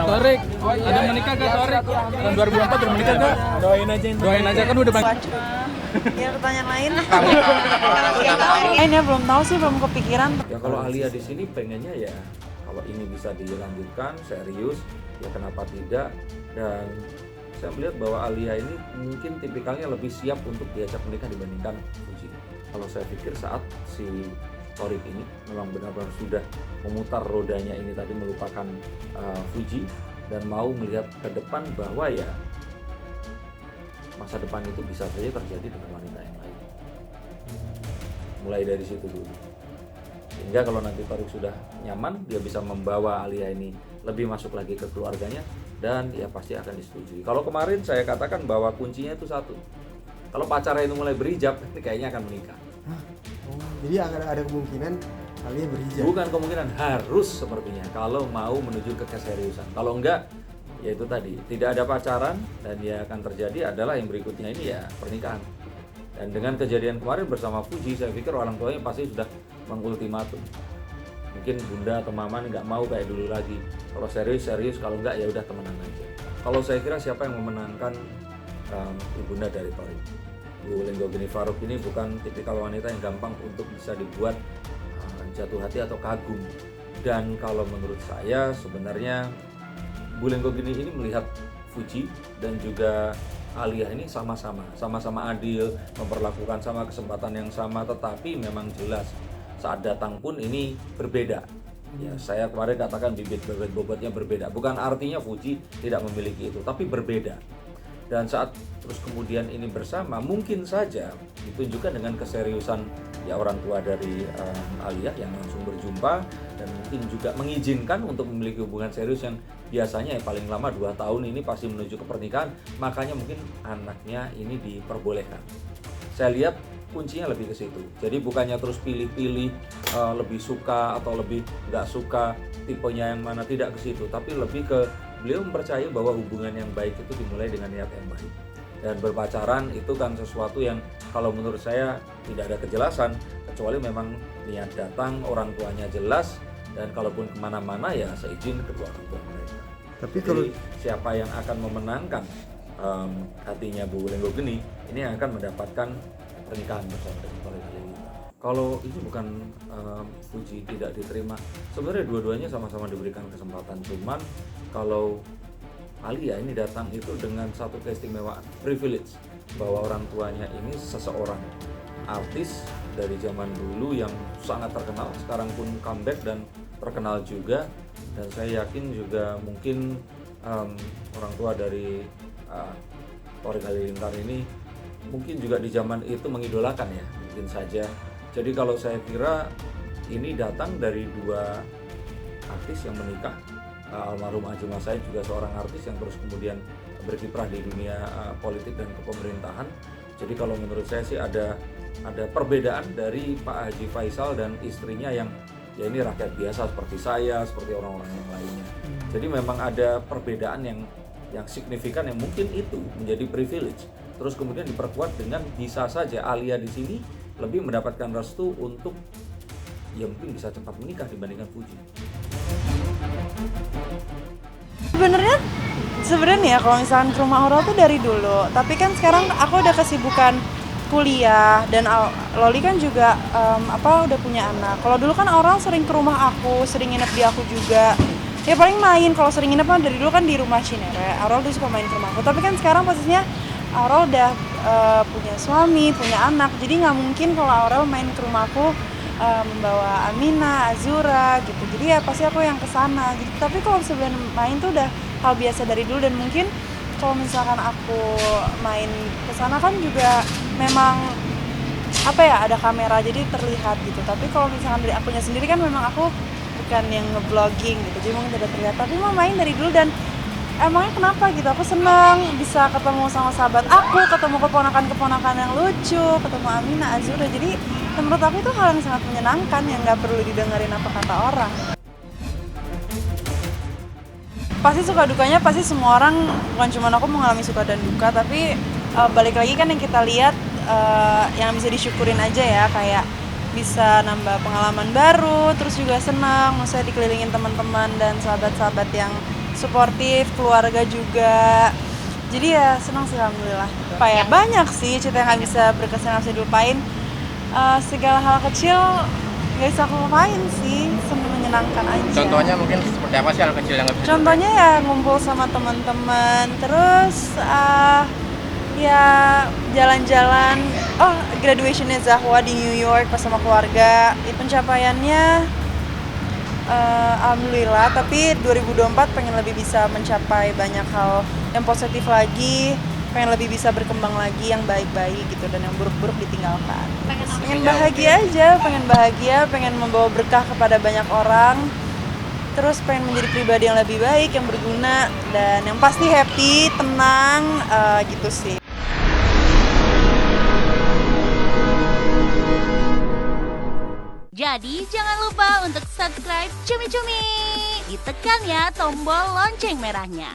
Torik, ada menikah gak Torik? Tahun 2004 udah menikah gak? Doain aja kan udah banyak. Ya pertanyaan lain. Ini belum tahu sih, belum kepikiran. Ya kalau Alia di sini pengennya ya kalau ini bisa dilanjutkan serius, ya kenapa tidak? Dan saya melihat bahwa Alia ini mungkin tipikalnya lebih siap untuk diajak menikah dibandingkan Fuji. Kalau saya pikir saat si Torik ini memang benar-benar sudah memutar rodanya ini tadi melupakan Fuji dan mau melihat ke depan bahwa ya masa depan itu bisa saja terjadi dengan wanita yang lain. Mulai dari situ dulu. Sehingga kalau nanti Torik sudah nyaman, dia bisa membawa Alia ini lebih masuk lagi ke keluarganya dan ya pasti akan disetujui. Kalau kemarin saya katakan bahwa kuncinya itu satu. Kalau pacarnya itu mulai berhijab, kayaknya akan menikah. Jadi ada kemungkinan Alia berhijab. Bukan kemungkinan, harus sepertinya kalau mau menuju ke keseriusan. Kalau enggak, ya itu tadi, tidak ada pacaran dan ya akan terjadi adalah yang berikutnya ini ya pernikahan. Dan dengan kejadian kemarin bersama Fuji, saya pikir orang tuanya pasti sudah mengultimatum. Mungkin bunda atau mama nggak mau kayak dulu lagi. Kalau serius, kalau enggak ya udah temenan aja. Kalau saya kira siapa yang memenangkan ibunda dari Torik? Bu Lenggogeni Faruk ini bukan tipikal wanita yang gampang untuk bisa dibuat jatuh hati atau kagum. Dan kalau menurut saya sebenarnya Bu Lenggogeni ini melihat Fuji dan juga Alia ini sama-sama adil, memperlakukan sama kesempatan yang sama, tetapi memang jelas saat datang pun ini berbeda. Ya, saya kemarin katakan bibit bobotnya berbeda. Bukan artinya Fuji tidak memiliki itu, tapi berbeda. Dan saat terus kemudian ini bersama, mungkin saja ditunjukkan dengan keseriusan ya orang tua dari Alia yang langsung berjumpa dan mungkin juga mengizinkan untuk memiliki hubungan serius yang biasanya ya paling lama 2 tahun ini pasti menuju ke pernikahan, makanya mungkin anaknya ini diperbolehkan. Saya lihat kuncinya lebih ke situ. Jadi bukannya terus pilih-pilih lebih suka atau lebih nggak suka tipenya yang mana, tidak ke situ, tapi lebih ke beliau mempercayai bahwa hubungan yang baik itu dimulai dengan niat yang baik. Dan berpacaran itu kan sesuatu yang kalau menurut saya tidak ada kejelasan, kecuali memang niat datang, orang tuanya jelas, dan kalaupun kemana-mana ya seizin kedua orang tua mereka. Tapi jadi kalau siapa yang akan memenangkan hatinya Bu Lenggogeni ini yang akan mendapatkan pernikahan bersama dengan Torik Halilintar. Kalau ini bukan Fuji tidak diterima, sebenarnya dua-duanya sama-sama diberikan kesempatan, cuman kalau Alia ini datang itu dengan satu keistimewaan, privilege, bahwa orang tuanya ini seseorang artis dari zaman dulu yang sangat terkenal, sekarang pun comeback dan terkenal juga. Dan saya yakin juga mungkin orang tua dari Torik Halilintar ini mungkin juga di zaman itu mengidolakan ya, mungkin saja. Jadi kalau saya kira ini datang dari dua artis yang menikah. Almarhum Haji Mas Said juga seorang artis yang terus kemudian berkiprah di dunia politik dan kepemerintahan. Jadi kalau menurut saya sih ada perbedaan dari Pak Haji Faisal dan istrinya yang ya ini rakyat biasa seperti saya, seperti orang-orang yang lainnya. Jadi memang ada perbedaan yang signifikan yang mungkin itu menjadi privilege. Terus kemudian diperkuat dengan bisa saja Alia di sini lebih mendapatkan restu untuk ya mungkin bisa cepat menikah dibandingkan Fuji. Sebenarnya ya kalau misalkan ke rumah Aurel tuh dari dulu, tapi kan sekarang aku udah kesibukan kuliah dan Loli kan juga udah punya anak. Kalau dulu kan Aurel sering ke rumah aku, sering nginep di aku juga. Ya paling main, kalau sering nginep kan dari dulu kan di rumah Cinere. Aurel tuh suka main ke rumah aku. Tapi kan sekarang posisinya Aurel udah punya suami, punya anak. Jadi nggak mungkin kalau Aurel main ke rumah aku membawa Amina, Azura gitu. Jadi ya pasti aku yang kesana gitu. Tapi kalau sebelum main tuh udah hal biasa dari dulu, dan mungkin kalau misalkan aku main kesana kan juga memang ada kamera jadi terlihat gitu. Tapi kalau misalkan dari akunya sendiri kan memang aku bukan yang nge-vlogging gitu, jadi mungkin tidak terlihat. Tapi mau main dari dulu dan emangnya kenapa gitu, aku senang bisa ketemu sama sahabat aku, ketemu keponakan-keponakan yang lucu, ketemu Amina, Azura. Jadi menurut aku itu hal yang sangat menyenangkan yang nggak perlu didengerin apa kata orang. Pasti suka dukanya pasti semua orang, bukan cuma aku mengalami suka dan duka, tapi balik lagi kan yang kita lihat yang bisa disyukurin aja ya, kayak bisa nambah pengalaman baru, terus juga senang, maksudnya dikelilingin teman-teman dan sahabat-sahabat yang suportif, keluarga juga. Jadi ya senang sih alhamdulillah. Apa ya, banyak sih cerita yang nggak bisa berkesan, nggak bisa dilupain. Segala hal kecil nggak bisa aku lupain sih, menyenangkan aja. Contohnya mungkin seperti apa sih hal kecil yang nggak bisa Contohnya ya ngumpul sama teman-teman, terus ya jalan-jalan. Oh, graduationnya Zahwa di New York pas sama keluarga. Pencapaiannya alhamdulillah, tapi 2024 pengen lebih bisa mencapai banyak hal yang positif lagi, pengen lebih bisa berkembang lagi yang baik-baik gitu, dan yang buruk-buruk ditinggalkan. Pengen bahagia aja, pengen membawa berkah kepada banyak orang, terus pengen menjadi pribadi yang lebih baik, yang berguna, dan yang pasti happy, tenang, gitu sih. Jadi jangan lupa untuk subscribe Cumi Cumi. Ditekan ya tombol lonceng merahnya.